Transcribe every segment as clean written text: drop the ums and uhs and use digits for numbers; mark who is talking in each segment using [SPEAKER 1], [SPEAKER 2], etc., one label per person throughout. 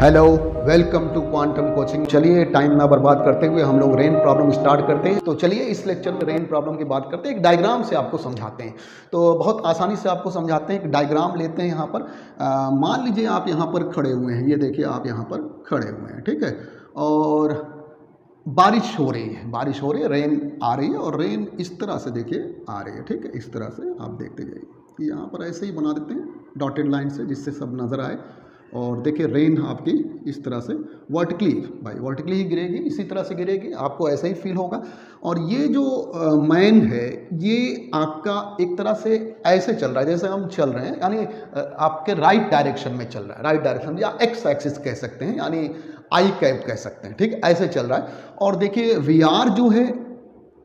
[SPEAKER 1] Hello, welcome to quantum coaching. चलिए time ना बर्बाद करते हुए हम लोग रेन प्रॉब्लम स्टार्ट करते हैं। तो चलिए इस लेक्चर में रेन प्रॉब्लम की बात करते हैं। एक डायग्राम से आपको समझाते हैं। तो बहुत आसानी से आपको समझाते हैं। एक डायग्राम लेते हैं यहाँ पर। मान लीजिए आप यहाँ पर खड़े हुए हैं। ये देखिए आप यहाँ पर खड़े हुए हैं, ठीक है। और बारिश हो रही है, बारिश हो रही है, रेन आ रही है। और रेन इस तरह से देखिए आ रही है, ठीक है। इस तरह से आप देखते जाइए। यहाँ पर ऐसे ही बना देते हैं डॉटेड लाइन से, जिससे सब नज़र आए। और देखिए रेन आपकी इस तरह से वर्टिकली, भाई वर्टिकली ही गिरेगी, इसी तरह से गिरेगी, आपको ऐसा ही फील होगा। और ये जो मैन है ये आपका एक तरह से ऐसे चल रहा है जैसे हम चल रहे हैं, यानी आपके राइट डायरेक्शन में चल रहा है, राइट डायरेक्शन या एक्स एक्सिस कह सकते हैं, यानी आई कैप कह सकते हैं, ठीक, ऐसे चल रहा है। और देखिए वी आर जो है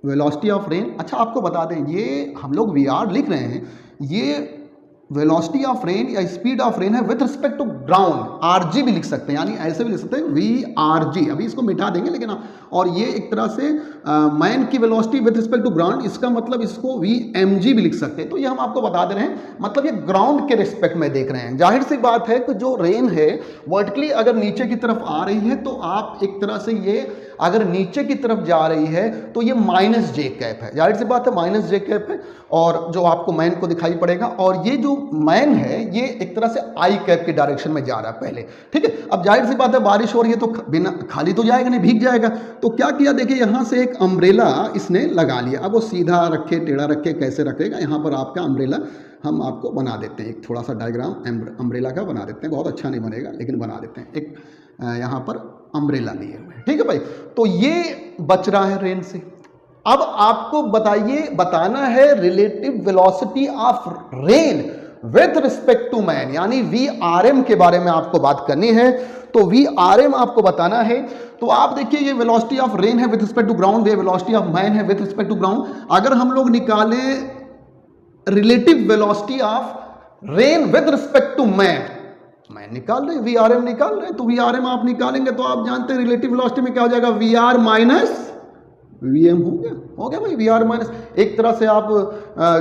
[SPEAKER 1] वेलोसिटी ऑफ रेन। अच्छा आपको बता दें, ये हम लोग वी आर लिख रहे हैं, ये वेलोसिटी ऑफ रेन या स्पीड ऑफ रेन है with respect to ground. RG भी लिख सकते हैं, यानी ऐसे भी लिख सकते हैं वी आर जी। अभी इसको मिटा देंगे, लेकिन और ये एक तरह से मैन की velocity with respect to ground, इसका मतलब इसको वी एम जी भी लिख सकते हैं। तो ये हम आपको बता दे रहे हैं, मतलब ये ग्राउंड के रिस्पेक्ट में देख रहे हैं। जाहिर सी बात है कि जो रेन है वर्टिकली अगर नीचे की तरफ आ रही है, तो आप एक तरह से ये अगर नीचे की तरफ जा रही है तो ये माइनस जे कैप है। जाहिर सी बात है माइनस जे कैप है, और जो आपको मैन को दिखाई पड़ेगा। और ये जो मैन है ये एक तरह से आई कैप की डायरेक्शन में जा रहा है पहले, ठीक है। अब जाहिर सी बात है बारिश हो रही है तो बिना खाली तो जाएगा नहीं, भीग जाएगा। तो क्या किया, देखिए यहाँ से एक अम्ब्रेला इसने लगा लिया। अब वो सीधा रखे टेढ़ा रखे कैसे रखेगा, यहाँ पर आपका अम्ब्रेला हम आपको बना देते हैं। एक थोड़ा सा डायग्राम अम्ब्रेला का बना देते हैं, बहुत अच्छा नहीं बनेगा लेकिन बना देते हैं। एक यहाँ पर अम्ब्रेला लिए हुए, ठीक है भाई। तो ये बच रहा है रेन से। अब आपको बताना है relative velocity of rain with respect to man, यानी वी आर एम के बारे में आपको बात करनी है। तो वी आर एम आपको बताना है। तो आप देखिए ये वेलोसिटी ऑफ रेन है विथ रिस्पेक्ट टू ग्राउंड, ये वेलोसिटी ऑफ मैन है विथ रिस्पेक्ट टू ग्राउंड। अगर हम लोग निकालें relative velocity of rain with respect to man निकाल रहे हैं, वी आर एम निकाल रहे हैं। तो वी आर एम आप निकालेंगे तो आप जानते हैं रिलेटिव वेलोसिटी में क्या हो जाएगा, V R minus V M हो गया भाई। वी आर माइनस, एक तरह से आप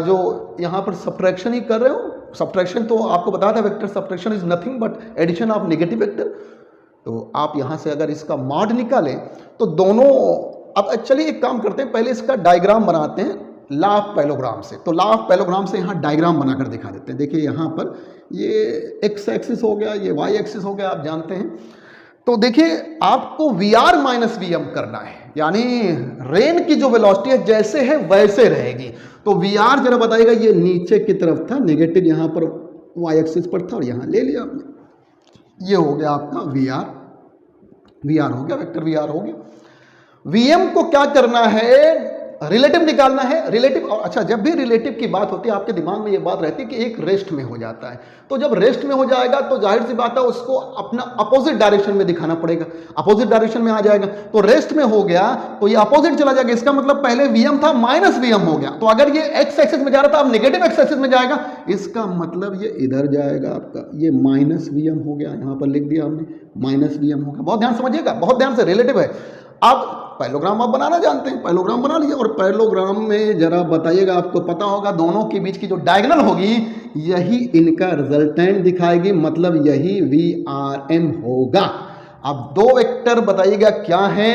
[SPEAKER 1] जो यहां पर सब्ट्रैक्शन ही कर रहे हो। सब्ट्रैक्शन तो आपको बता था, vector subtraction is nothing but addition of negative vector. तो आप यहां से अगर इसका मॉड निकालें तो दोनों, अब चलिए एक काम करते हैं, पहले इसका डायग्राम बनाते हैं लॉ ऑफ पैरेललोग्राम से। तो लॉ ऑफ पैरेललोग्राम से यहाँ डायग्राम बनाकर दिखा देते हैं। देखिए यहाँ पर ये एक्स एक्सिस हो गया, ये वाई एक्सिस हो गया, आप जानते हैं। तो देखिए आपको V R minus V M करना है, यानी रेन की जो वेलोसिटी है जैसे है वैसे रहेगी। तो वी आर जरा बताइएगा, ये नीचे की तरफ था, नेगेटिव यहाँ पर वाई एक्सिस पर था और यहाँ ले लिया आपने। ये हो गया आपका वी आर हो गया, वेक्टर वी आर हो गया। वी एम को क्या करना है, रिलेटिव निकालना है। रिलेटिव, और अच्छा जब भी रिलेटिव की बात होती है आपके दिमाग में ये बात रहती है कि एक रेस्ट में हो जाता है। तो जब रेस्ट में हो जाएगा तो जाहिर सी बात है उसको अपना अपोजिट डायरेक्शन में दिखाना पड़ेगा, अपोजिट डायरेक्शन में आ जाएगा। तो रेस्ट में हो गया तो ये अपोजिट चला जाएगा, इसका मतलब पहले वीएम था माइनस वीएम हो गया। तो अगर ये एक्स एक्सिस में जा रहा था अब नेगेटिव एक्स एक्सिस में जाएगा, इसका मतलब ये इधर जाएगा आपका, ये माइनस वीएम हो गया। यहां पर लिख दिया हमने माइनस वीएम होगा। बहुत ध्यान समझिएगा, बहुत ध्यान से, रिलेटिव है। अब पैरेललोग्राम आप बनाना जानते हैं, पैरेललोग्राम बना लीजिए। और पैरेललोग्राम में जरा बताइएगा, आपको पता होगा दोनों के बीच की जो डायगोनल होगी यही इनका रिजल्टेंट दिखाएगी, मतलब यही वी आर एम होगा। अब दो वेक्टर बताइएगा क्या है,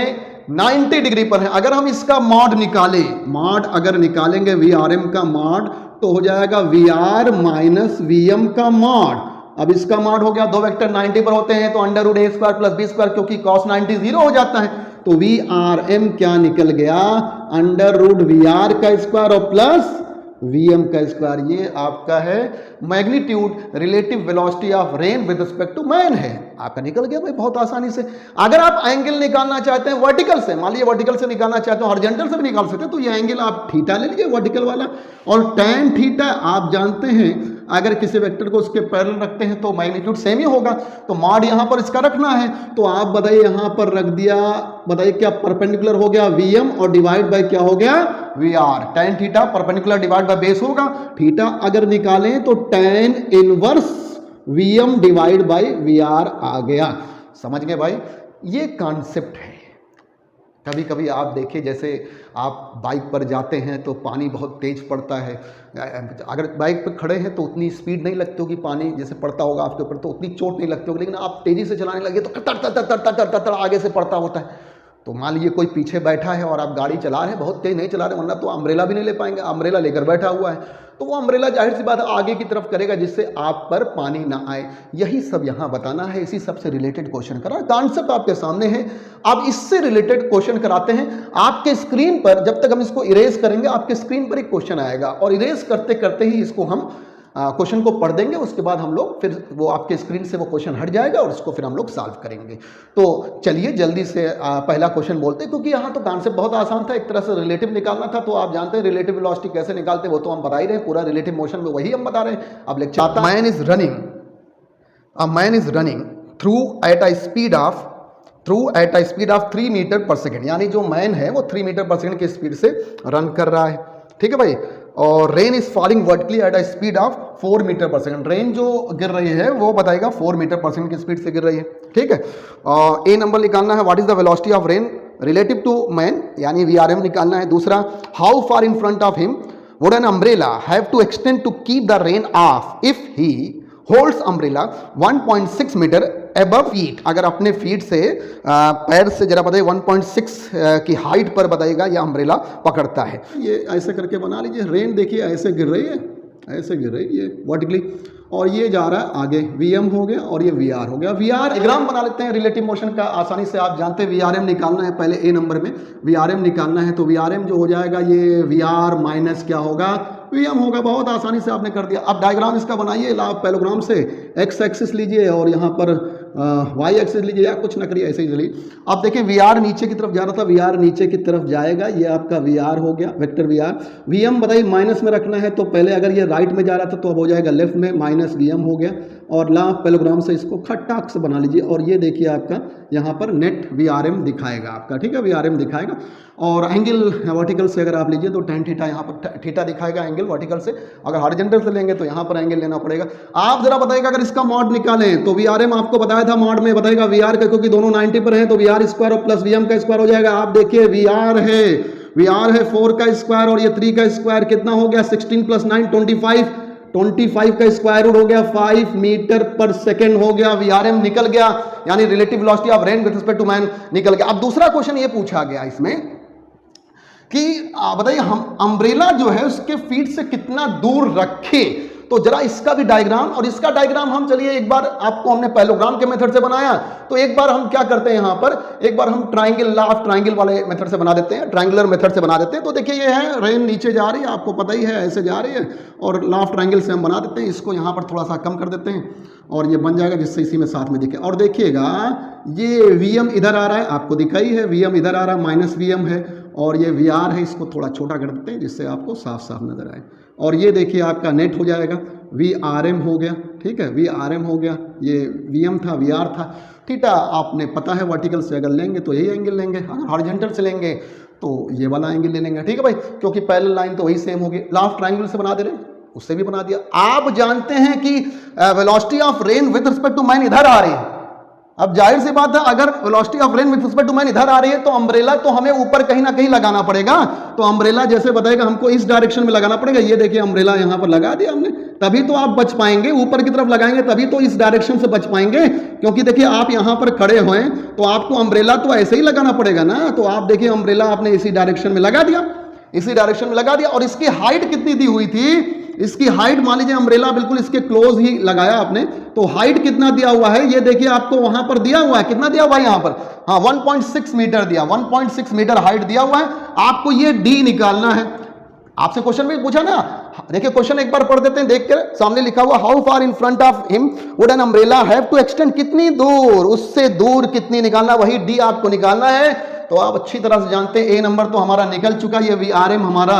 [SPEAKER 1] 90 डिग्री पर है। अगर हम इसका मॉड निकालें, मॉड अगर निकालेंगे वी आर एम का मॉड तो हो जाएगा V R minus V M का मॉड। अब इसका मॉड हो गया, दो वेक्टर 90 पर होते हैं तो अंडर रूट ए स्क्वायर प्लस बी स्क्वायर, क्योंकि cos 90 जीरो हो जाता है। तो वी आर एम क्या निकल गया, अंडर रूट वी आर का स्क्वायर और प्लस वी एम का स्क्वायर। ये आपका है magnitude, relative velocity of rain with respect to man है आपका, निकल गया भाई बहुत आसानी से। अगर आप एंगल निकालना चाहते हैं वर्टिकल से, मान लीजिए वर्टिकल से निकालना चाहते हो, हॉरिजॉन्टल से भी निकाल सकते हैं, तो ये एंगल आप थीटा ले लीजिए वर्टिकल वाला। और tan थीटा आप जानते हैं अगर किसी वेक्टर को उसके पैरेलल रखते हैं तो मैग्नीट्यूड सेम ही होगा। तो मॉड यहां पर इसका रखना है, तो आप बताइए यहां पर रख दिया, बताइए क्या परपेंडिकुलर हो गया वीएम और डिवाइड बाय क्या हो गया V R. tan theta perpendicular divide by base होगा, थीटा अगर निकालें तो tan inverse VM divide by V R आ गया। समझ गए भाई, ये कॉन्सेप्ट है। कभी कभी आप देखिए, जैसे आप बाइक पर जाते हैं तो पानी बहुत तेज़ पड़ता है, अगर बाइक पर खड़े हैं तो उतनी स्पीड नहीं लगती होगी, पानी जैसे पड़ता होगा आपके ऊपर तो उतनी चोट नहीं लगती होगी, लेकिन आप तेज़ी से चलाने लगे तो तर तर तर तर तर तर आगे से पड़ता होता है। तो मान लीजिए कोई पीछे बैठा है और आप गाड़ी चला रहे हैं, बहुत तेज नहीं चला रहे, वरना तो अम्ब्रेला भी नहीं ले पाएंगे, अम्ब्रेला लेकर बैठा हुआ है, तो वो अम्ब्रेला जाहिर सी बात आगे की तरफ करेगा जिससे आप पर पानी ना आए। यही सब यहाँ बताना है, इसी सब से रिलेटेड क्वेश्चन करा, कॉन्सेप्ट आपके सामने है। अब इससे रिलेटेड क्वेश्चन कराते हैं आपके स्क्रीन पर। जब तक हम इसको इरेज करेंगे आपके स्क्रीन पर एक क्वेश्चन आएगा, और इरेज करते करते ही इसको हम क्वेश्चन को पढ़ देंगे, उसके बाद हम लोग फिर वो आपके स्क्रीन से वो क्वेश्चन हट जाएगा और उसको फिर हम लोग सॉल्व करेंगे। तो चलिए जल्दी से पहला क्वेश्चन बोलते हैं, क्योंकि यहाँ तो कॉन्सेप्ट बहुत आसान था, एक तरह से रिलेटिव निकालना था। तो आप जानते हैं रिलेटिव वेलोसिटी कैसे निकालते हैं, वो तो हम बता ही रहे हैं, पूरा रिलेटिव मोशन में वही हम बता रहे हैं। अब लेक्चर आता है, man is running through at a speed of 3 metre per second, यानी जो मैन है वो 3 मीटर पर सेकेंड की स्पीड से रन कर रहा है, ठीक है भाई। और rain is falling vertically at a speed of 4 metre per second, rain जो गिर रही है वो बताएगा 4 मीटर पर सेकंड की स्पीड से गिर रही है, ठीक है। ए नंबर निकालना है, what is the velocity of rain relative to man, यानी VRM निकालना है। दूसरा, how far in front of him would an umbrella have to extend to keep the rain off if he holds umbrella 1.6 metre above feet, अगर अपने feet से पैर से जरा बताइए 1.6 की हाइट पर बताइएगा यह अम्ब्रेला पकड़ता है। ये ऐसे करके बना लीजिए, रेन देखिए ऐसे गिर रही है, ऐसे गिर रही है वर्टिकली, और ये जा रहा है आगे, VM हो गया और ये VR हो गया। VR डायग्राम बना लेते हैं रिलेटिव मोशन का, आसानी से आप जानते हैं VRM निकालना है, पहले A नंबर में VRM निकालना है, तो VRM जो हो जाएगा ये VR माइनस क्या होगा, VM होगा। बहुत आसानी से आपने कर दिया। अब डायग्राम इसका बनाइए पैरेललोग्राम से, X एक्सिस लीजिए और यहाँ पर Y एक्सिस लीजिए, या कुछ न करिए ऐसे ही चलिए। अब देखिए VR नीचे की तरफ जा रहा था, VR नीचे की तरफ जाएगा, ये आपका VR हो गया, वेक्टर VR। VM बताइए माइनस में रखना है, तो पहले अगर ये राइट में जा रहा था तो अब हो जाएगा लेफ्ट में, माइनस VM हो गया। और ला पैरेललोग्राम से इसको खट्टाक से बना लीजिए, और ये देखिए आपका यहाँ पर नेट VRM दिखाएगा आपका, ठीक है, VRM दिखाएगा। और एंगल वर्टिकल से अगर आप लीजिए तो tan थीटा, यहाँ पर थीटा दिखाएगा एंगल वर्टिकल से, अगर हॉरिजॉन्टल से लेंगे तो यहाँ पर एंगल लेना पड़ेगा। आप जरा बताइएगा अगर इसका मॉड निकालें तो VRM आपको बताया था मॉड में बताएगा VR का, क्योंकि दोनों 90 पर हैं तो VR स्क्वायर और प्लस VM का स्क्वायर हो जाएगा। आप देखिए VR है 4 का स्क्वायर और ये 3 का स्क्वायर, कितना हो गया 16 + 9 25 का स्क्वायर रूट हो गया 5 मीटर पर सेकेंड हो गया, VRM निकल गया, यानी relative velocity of rain with respect to man निकल गया। अब दूसरा क्वेश्चन ये पूछा गया इसमें कि बताइए हम अम्ब्रेला जो है उसके फीट से कितना दूर रखे, तो जरा इसका भी डायग्राम और इसका डायग्राम हम चलिए एक बार, आपको हमने पैरेललोग्राम के मेथड से बनाया, तो एक बार हम क्या करते हैं यहाँ पर, एक बार हम ट्राइंगल, ला ऑफ ट्राइंगल वाले मेथड से बना देते हैं, ट्राइंगुलर मेथड से बना देते हैं। तो देखिए ये है रेन नीचे जा रही है, आपको पता ही है ऐसे जा रही है, और ला ऑफ ट्राइंगल से हम बना देते हैं, इसको यहाँ पर थोड़ा सा कम कर देते हैं और ये बन जाएगा जिससे इसी में साथ में दिखे। और देखिएगा ये VM इधर आ रहा है, आपको दिखाई है VM इधर आ रहा है, माइनस VM है, और ये VR है, इसको थोड़ा छोटा कर देते हैं जिससे आपको साफ साफ नजर आए। और ये देखिए आपका नेट हो जाएगा, VRM हो गया, ठीक है, VRM हो गया, ये VM था VR था। थीटा आपने पता है वर्टिकल से अगर लेंगे तो यही एंगल लेंगे, अगर हॉरिजॉन्टल से लेंगे तो ये वाला एंगल ले लेंगे, ठीक है भाई, क्योंकि पैरेलल लाइन तो वही सेम होगी। ला ऑफ ट्राइंगल से बना दे रहे हैं, उससे भी बना दिया। आप जानते हैं कि velocity of rain with respect to man इधर आ रही है, अब जाहिर सी बात है अगर velocity of rain with respect to man इधर आ रही है तो अम्ब्रेला तो हमें ऊपर कहीं ना कहीं लगाना पड़ेगा, तो अम्ब्रेला जैसे बताएगा हमको इस डायरेक्शन में लगाना पड़ेगा। ये देखिए अम्ब्रेला यहाँ पर लगा दिया हमने, तभी तो आप बच पाएंगे, ऊपर की तरफ लगाएंगे तभी तो इस डायरेक्शन से बच पाएंगे, क्योंकि देखिए आप यहाँ पर खड़े हुए तो आपको अम्ब्रेला तो ऐसे ही लगाना पड़ेगा ना। तो आप देखिए अम्ब्रेला आपने इसी डायरेक्शन में लगा दिया, इसी डायरेक्शन में लगा दिया। और इसकी हाइट कितनी दी हुई थी, इसकी हाइट मान लीजिए अम्ब्रेला बिल्कुल इसके क्लोज ही लगाया आपने, तो हाइट कितना दिया हुआ है ये देखिए आपको वहां पर दिया हुआ है, कितना दिया हुआ है यहाँ पर, हाँ 1.6 मीटर दिया, 1.6 मीटर हाइट दिया हुआ है। आपको ये D निकालना है, आपसे क्वेश्चन भी पूछा ना, देखिए क्वेश्चन एक बार पढ़ देते हैं, देख कर सामने लिखा हुआ how far in front of him would an umbrella have to extend, कितनी दूर, उससे दूर कितनी निकालना, वही D आपको निकालना है। तो आप अच्छी तरह से जानते हैं A नंबर तो हमारा निकल चुका, ये VRM हमारा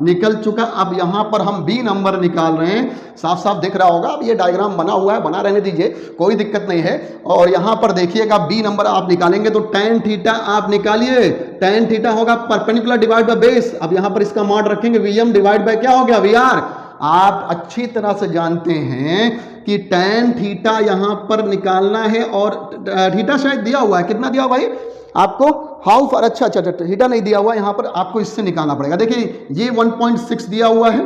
[SPEAKER 1] निकल चुका। अब यहां पर हम B नंबर निकाल रहे हैं, साफ साफ दिख रहा होगा। अब ये डायग्राम बना हुआ है, बना रहने दीजिए, कोई दिक्कत नहीं है। और यहां पर देखिएगा B नंबर आप निकालेंगे तो tan थीटा आप निकालिए, tan थीटा होगा परपेंडिकुलर डिवाइड बाय बेस। अब यहां पर इसका मॉड रखेंगे VM डिवाइड बाय क्या हो गया VR। आप अच्छी तरह से जानते हैं कि tan थीटा यहां पर निकालना है, और थीटा शायद दिया हुआ है, कितना दिया हुआ भाई आपको हाउ फार, अच्छा अच्छा अच्छा, थीटा नहीं दिया हुआ यहाँ पर, आपको इससे निकालना पड़ेगा। देखिए ये 1.6 दिया हुआ है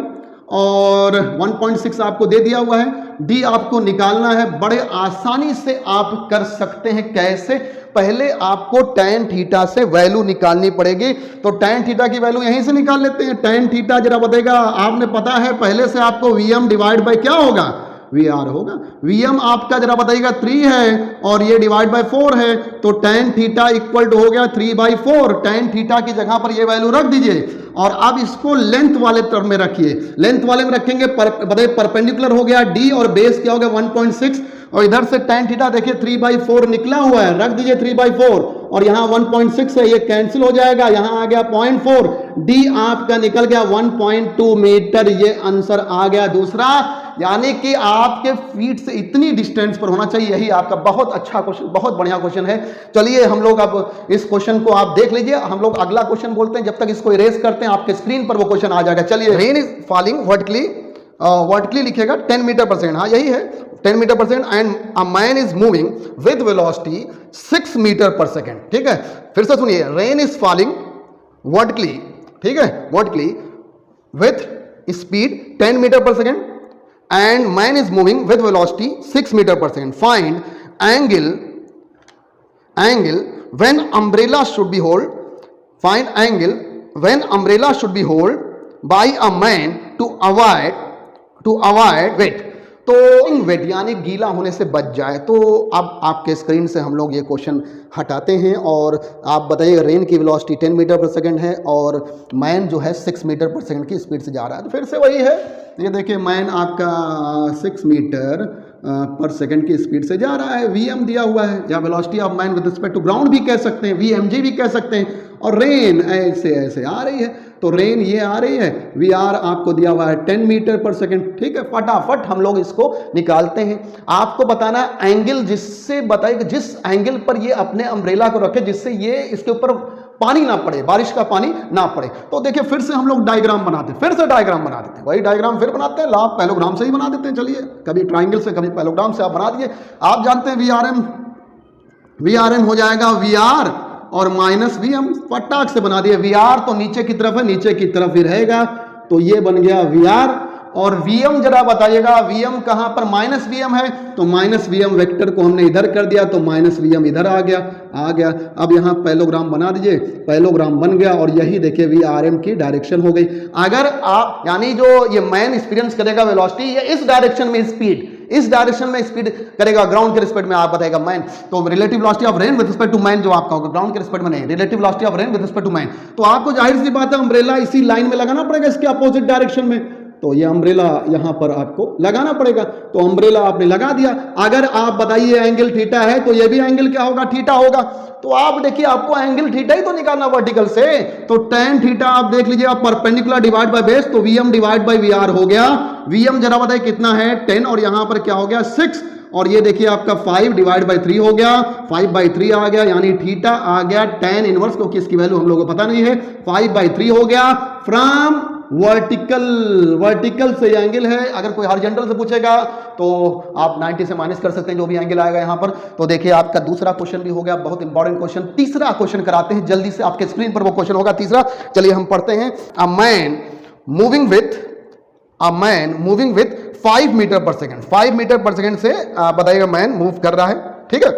[SPEAKER 1] और 1.6 आपको दे दिया हुआ है, डी आपको निकालना है। बड़े आसानी से आप कर सकते हैं। कैसे? पहले आपको tan थीटा से वैल्यू निकालनी पड़ेगी। तो tan थीटा की वैल्यू यहीं से निकाल लेते हैं। tan थीटा जरा बताएगा, आपने पता है पहले से आपको Vm डिवाइड बाय क्या होगा, VR होगा। Vm आपका जरा बताइएगा 3 है और ये डिवाइड बाय 4 है, तो tan थीटा इक्वल टू हो गया 3/4। tan थीटा की जगह पर ये वैल्यू रख दीजिए और अब इसको लेंथ वाले टर्म में रखिए। लेंथ वाले में रखेंगे, बताइए परपेंडिकुलर हो गया d और बेस क्या हो गया 1.6 और इधर से tan थीटा देखिए 3/4 निकला हुआ है, रख दीजिए 3/4 और यहाँ 1.6 है, ये कैंसिल हो जाएगा, यहाँ आ गया 0.4, d आपका निकल गया 1.2 मीटर, ये आंसर आ गया दूसरा। यानी कि आपके फीट से इतनी डिस्टेंस पर होना चाहिए। यही आपका बहुत अच्छा क्वेश्चन, बहुत बढ़िया क्वेश्चन है। चलिए हम लोग अब इस क्वेश्चन को आप देख लीजिए, हम लोग अगला क्वेश्चन बोलते हैं। जब तक इसको इरेज करते हैं आपके स्क्रीन पर वो क्वेश्चन आ जाएगा। चलिए, रेन इज फॉलिंग वर्टिकली लिखेगा 10 मीटर पर सेकेंड, हाँ यही है 10 metre per second, and a man is moving with velocity 6 metre per second. ठीक है, फिर से सुनिए, रेन इज फॉलिंग वर्टिकली, ठीक है, vertically with speed 10 metre per second and man is moving with velocity 6 meter per second. Find angle when umbrella should be hold. Find angle when umbrella should be hold by a man to avoid wet. तो wait यानी गीला होने से बच जाए। तो अब आपके स्क्रीन से हम लोग ये क्वेश्चन हटाते हैं और आप बताइए, रेन की वेलोसिटी 10 मीटर पर सेकंड है और मैन जो है 6 मीटर पर सेकंड की स्पीड से जा रहा है। तो फिर से वही है, ये देखिए मैन आपका 6 मीटर पर सेकंड की स्पीड से जा रहा है, Vm दिया हुआ है, या velocity of man with respect to ground भी कह सकते हैं, Vmg भी कह सकते हैं, और रेन ऐसे ऐसे आ रही है। तो रेन ये आ रही है, Vr आपको दिया हुआ है 10 मीटर पर सेकंड। ठीक है, फटाफट हम लोग इसको निकालते हैं। आपको बताना एंगल, जिससे बताइए जिस एंगल पर ये अपने अम्ब्रेला को रखे जिससे ये इसके ऊपर पानी ना पड़े, बारिश का पानी ना पड़े। तो देखिए फिर से हम लोग डायग्राम बनाते हैं, फिर से डायग्राम बना देते हैं, वही डायग्राम फिर बनाते हैं, लाभ पैलोग्राम से ही बना देते हैं। चलिए, कभी ट्राइंगल से कभी पैलोग्राम से आप बना दिए। आप जानते हैं Vrm हो जाएगा Vr और माइनस Vm, फटाक से बना दिए। Vr तो नीचे की तरफ है, नीचे की तरफ ही रहेगा, तो ये बन गया Vr। और Vm जरा बताइएगा, Vm कहां पर, माइनस Vm है, तो माइनस Vm वेक्टर को हमने इधर कर दिया, तो माइनस Vm इधर आ गया। अब यहां पैलोग्राम बना दीजिए, पैलोग्राम बन गया और यही देखिए Vrm की डायरेक्शन हो गई। अगर आप यानी जो ये मैन एक्सपीरियंस करेगा वेलोसिटी, ये इस डायरेक्शन में स्पीड, इस डायरेक्शन में स्पीड करेगा ग्राउंड के रिस्पेक्ट में, आप बताएगा मैन। तो relative velocity of rain with respect to man जो आपका होगा, ग्राउंड के रिस्पेक्ट में नहीं, relative velocity of rain with respect to man. तो आपको जाहिर सी बात है अम्ब्रेला इसी लाइन में लगाना पड़ेगा, इसके अपोजिट डायरेक्शन में। तो ये अम्ब्रेला यहां पर आपको लगाना पड़ेगा, तो अम्ब्रेला आपने लगा दिया। अगर आप बताइए एंगल थीटा है तो ये भी एंगल क्या होगा, थीटा होगा। तो आप देखिए आपको एंगल थीटा ही तो निकालना वर्टिकल से, तो tan थीटा आप देख लीजिए, आप परपेंडिकुलर डिवाइड बाय बेस, तो Vm डिवाइड बाय Vr हो गया। Vm जरा बताइए कितना है 10 और यहां पर क्या हो गया 6, और ये देखिए आपका 5 डिवाइड बाय 3 हो गया, 5/3 आ गया, यानी थीटा आ गया tan इनवर्स, क्योंकि इसकी वैल्यू हम लोगों को पता नहीं है, 5/3 हो गया। फ्रॉम वर्टिकल से एंगल है, अगर कोई हॉरिजॉन्टल से पूछेगा तो आप 90 से माइनस कर सकते हैं जो भी एंगल आएगा यहां पर। तो देखिए आपका दूसरा क्वेश्चन भी हो गया, बहुत इंपॉर्टेंट क्वेश्चन। तीसरा क्वेश्चन कराते हैं जल्दी से, आपके स्क्रीन पर वो क्वेश्चन होगा तीसरा। चलिए हम पढ़ते हैं। A man moving with 5 metre per second, 5 metre per second से बताइएगा मैन मूव कर रहा है, ठीक है।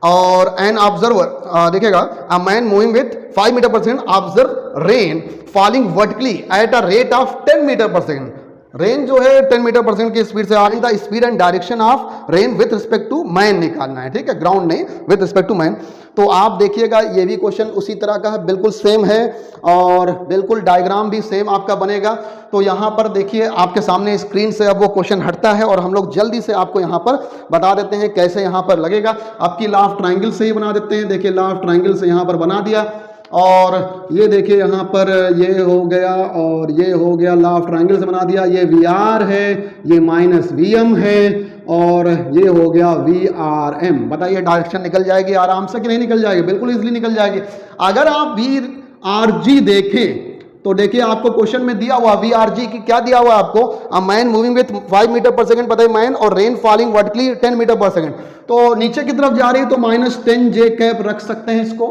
[SPEAKER 1] और एन ऑब्जर्वर देखिएगा, a man moving with 5 metre per second observe rain falling vertically at a rate of 10 metre per second. Rain जो है 10 मीटर पर सेकेंड की स्पीड से आ रही था। Speed and direction of rain with respect to man निकालना है, ठीक है, ग्राउंड नहीं, विथ रिस्पेक्ट टू मैन। तो आप देखिएगा ये भी क्वेश्चन उसी तरह का है, बिल्कुल सेम है और बिल्कुल डायग्राम भी सेम आपका बनेगा। तो यहाँ पर देखिए आपके सामने स्क्रीन से अब वो क्वेश्चन हटता है और हम लोग जल्दी से आपको यहाँ पर बता देते हैं कैसे यहाँ पर लगेगा। आपकी लॉ ऑफ ट्राइंगल से ही बना देते हैं। देखिए लॉ ऑफ ट्राइंगल से यहाँ पर बना दिया और ये देखिए यहाँ पर ये हो गया और ये हो गया, लॉ ऑफ ट्राइंगल से बना दिया। ये Vr है, ये माइनस Vm है और ये हो गया Vrm। बताइए डायरेक्शन निकल जाएगी आराम से कि नहीं निकल जाएगी? बिल्कुल इजीली निकल जाएगी। अगर आप Vrg देखें तो देखिए आपको क्वेश्चन में दिया हुआ Vrg की क्या दिया हुआ आपको, a man moving with 5 metre per second, पता है मैन, और rain falling vertically 10 metre per second. तो नीचे की तरफ जा रही है तो -10 j कैप रख सकते हैं इसको,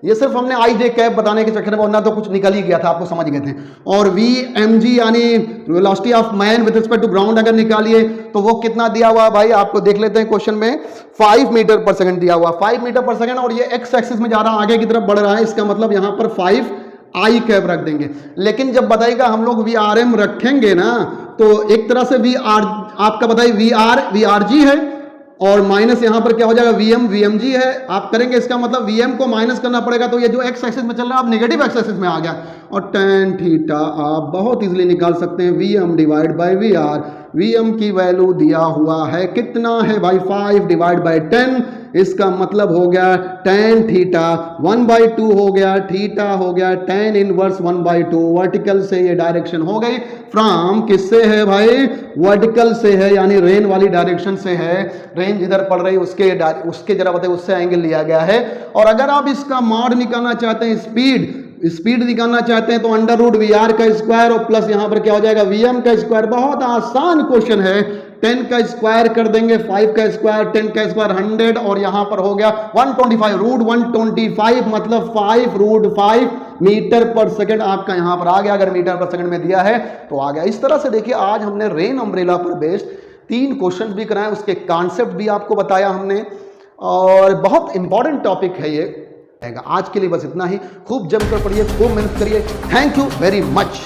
[SPEAKER 1] ये सिर्फ हमने आई जे कैप बताने के चक्कर में, वरना तो कुछ निकल ही गया था, आपको समझ गए थे। और VmG यानी velocity of man with respect to ground अगर निकालिए तो वो कितना दिया हुआ है भाई, आपको देख लेते हैं क्वेश्चन में, 5 मीटर पर सेकंड दिया हुआ, 5 मीटर पर सेकंड, और ये एक्स एक्सिस में जा रहा है, आगे की तरफ बढ़ रहा है, इसका मतलब यहां पर 5 आई कैप रख देंगे। लेकिन जब बताइएगा हम लोग VRM रखेंगे ना, तो एक तरह से VR आपका बताइए VRG है, और माइनस यहां पर क्या हो जाएगा, VMG है, आप करेंगे इसका मतलब VM को माइनस करना पड़ेगा, तो ये जो एक्स एक्सिस में चल रहा है अब नेगेटिव एक्स एक्सिस में आ गया, और tan थीटा आप बहुत इजीली निकाल सकते हैं, VM divide by VR। VM की वैल्यू दिया हुआ है, कितना है भाई, 5 डिवाइड बाय 10, इसका मतलब हो गया tan थीटा 1/2 हो गया, थीटा हो गया tan इनवर्स 1/2, वर्टिकल से ये डायरेक्शन हो गई, फ्रॉम किससे है भाई, वर्टिकल से है, यानी रेन वाली डायरेक्शन से है, रेन जिधर पड़ रही है उसके जरा बताइए उससे एंगल लिया गया है। और अगर आप इसका मॉड निकालना चाहते हैं, स्पीड निकालना चाहते हैं, तो √VR का स्क्वायर और प्लस यहां पर क्या हो जाएगा, VM का स्क्वायर। बहुत आसान क्वेश्चन है, 10 का स्क्वायर कर देंगे, 5 का स्क्वायर, 10 का स्क्वायर 100, और यहां पर हो गया 125, √125 मतलब 5 मीटर पर सेकंड आपका यहां पर आ गया। अगर मीटर पर सेकंड में दिया है तो आ गया। इस तरह से देखिए आज हमने रेन अम्ब्रेला पर बेस्ड 3 क्वेश्चन भी कराए, उसके कॉन्सेप्ट भी आपको बताया हमने, और बहुत इंपॉर्टेंट टॉपिक है ये। आज के लिए बस इतना ही, खूब जमकर पढ़िए, खूब मेहनत करिए। Thank you very much.